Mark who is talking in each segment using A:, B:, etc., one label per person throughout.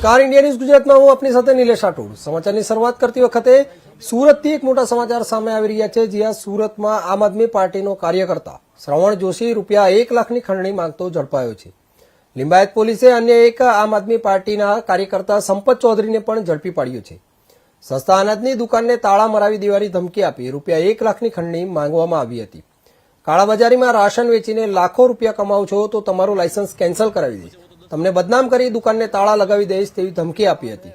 A: નમસ્કાર, India news ગુજરાતમાં હું આપની સાથે નિલેશ રાઠોડ। સમાચારની શરૂઆત કરતી વખતે સુરતથી એક મોટા સમાચાર સામે આવી રહ્યા છે, જ્યાં સુરતમાં આમ આદમી પાર્ટીનો કાર્યકર્તા શ્રવણ જોશી ₹1 લાખની ખંડણી માંગતો ઝડપાયો છે। લિંબાયત પોલીસે અન્ય એક આમ આદમી પાર્ટીના કાર્યકર્તા સંપત ચૌધરીને પણ ઝડપી પાડ્યો છે। સસ્તા અનાજની દુકાનને તાળા મરાવી દેવાની ધમકી આપી ₹1 લાખની ખંડણી માંગવામાં આવી હતી। કાળાબજારીમાં રાશન વેચીને લાખો રૂપિયા કમાવ છો તો તમારું લાયસન્સ કેન્સલ કરાવી દઈશ, તમને બદનામ કરી દુકાનને તાળા લગાવી દઈશ તેવી ધમકી આપી હતી।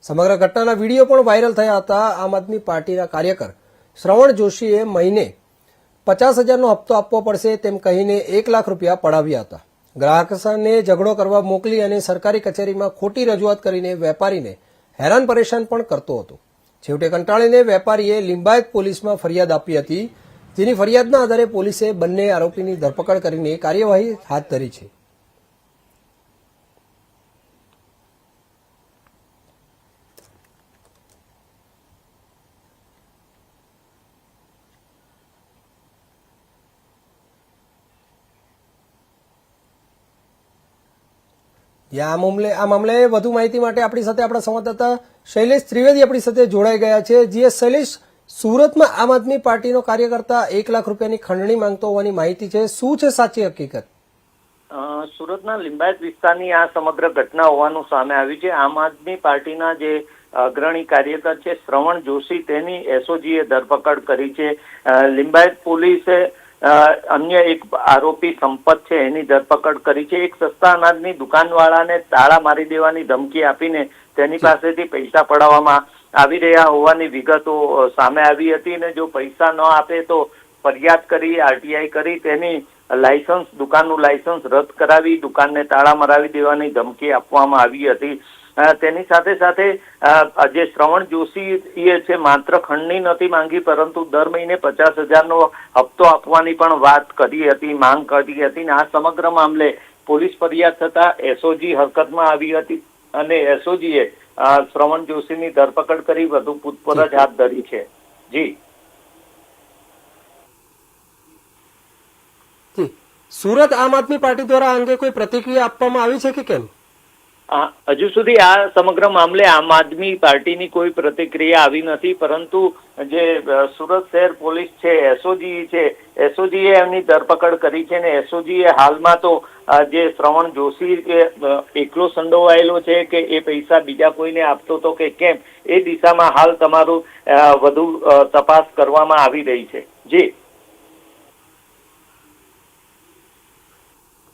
A: સમગ્ર ઘટનાના વિડીયો પણ વાયરલ થયા હતા। આમ આદમી પાર્ટીના કાર્યકર શ્રવણ જોશીએ મહિને 50,000નો હપ્તો આપવો પડશે તેમ કહીને ₹1 લાખ પડાવ્યા હતા। ગ્રાહકને ઝઘડો કરવા મોકલી અને સરકારી કચેરીમાં ખોટી રજૂઆત કરીને વેપારીને હેરાન પરેશાન પણ કરતો હતો। છેવટે કંટાળીને વેપારીએ લિંબાયત પોલીસમાં ફરિયાદ આપી હતી, જેની ફરિયાદના આધારે પોલીસે બંને આરોપીની ધરપકડ કરીને કાર્યવાહી હાથ ધરી છે। આ મામલે વધુ માહિતી માટે આપણી સાથે આપણા સંવાદદાતા શૈલેષ ત્રિવેદી આપણી સાથે જોડાઈ ગયા છે। જે શૈલેષ, સુરતમાં આમ આદમી પાર્ટીનો કાર્યકર્તા ₹1 લાખની ખંડણી માંગતો હોવાની માહિતી છે, શું છે સાચી હકીકત?
B: સુરતના લિંબાયત વિસ્તારની આ સમગ્ર ઘટના હોવાનું સામે આવ્યું છે। આમ આદમી પાર્ટીના જે અગ્રણી કાર્યકર છે શ્રવણ જોશી, તેની એસઓજીએ ધરપકડ કરી છે। લિંબાયત પોલીસે અન્ય એક આરોપી સંપત છે એની ધરપકડ કરી છે। એક સસ્તા અનાજની દુકાનવાળાને તાળા મારી દેવાની ધમકી આપીને તેની પાસેથી પૈસા પડાવવામાં આવી રહ્યા હોવાની વિગતો સામે આવી હતી અને જો પૈસા ન આપે તો ફરિયાદ કરી, આરટીઆઈ કરી તેની દુકાનનું લાયસન્સ રદ કરાવી દુકાનને તાળા મરાવી દેવાની ધમકી આપવામાં આવી હતી। તેની સાથે સાથે જે શ્રવણ જોશી છે માત્ર ખંડણી નથી માંગી, પરંતુ દર મહિને 50,000નો હપ્તો આપવાની પણ વાત કરી હતી, માંગ કરી હતી। આ સમગ્ર મામલે પોલીસ ફરિયાદ થતા એસઓજી હરકતમાં આવી હતી અને એસઓજીએ શ્રવણ જોશીની ધરપકડ કરી વધુ પૂછપરછ હાથ ધરી છે। જી,
A: સુરત આમ આદમી પાર્ટી દ્વારા આ અંગે કોઈ પ્રતિક્રિયા આપવામાં આવી છે કે કેમ?
B: હજુ સુધી આ સમગ્ર મામલે આમ આદમી પાર્ટીની કોઈ પ્રતિક્રિયા આવી નથી, પરંતુ જે સુરત શહેર પોલીસ છે, એસઓજીએ એમની ધરપકડ કરી છે અને એસઓજીએ હાલમાં તો જે શ્રવણ જોશી એકલો સંડોવાયેલો છે કે એ પૈસા બીજા કોઈને આપતો હતો કે કેમ, એ દિશામાં હાલ તમારું વધુ તપાસ કરવામાં આવી રહી છે। જી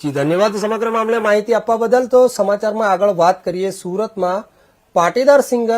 A: જી, ધન્યવાદ સમગ્ર મામલે માહિતી આપવા બદલ। તો સમાચારમાં આગળ વાત કરીએ, સુરતમાં પાટીદાર સિંગર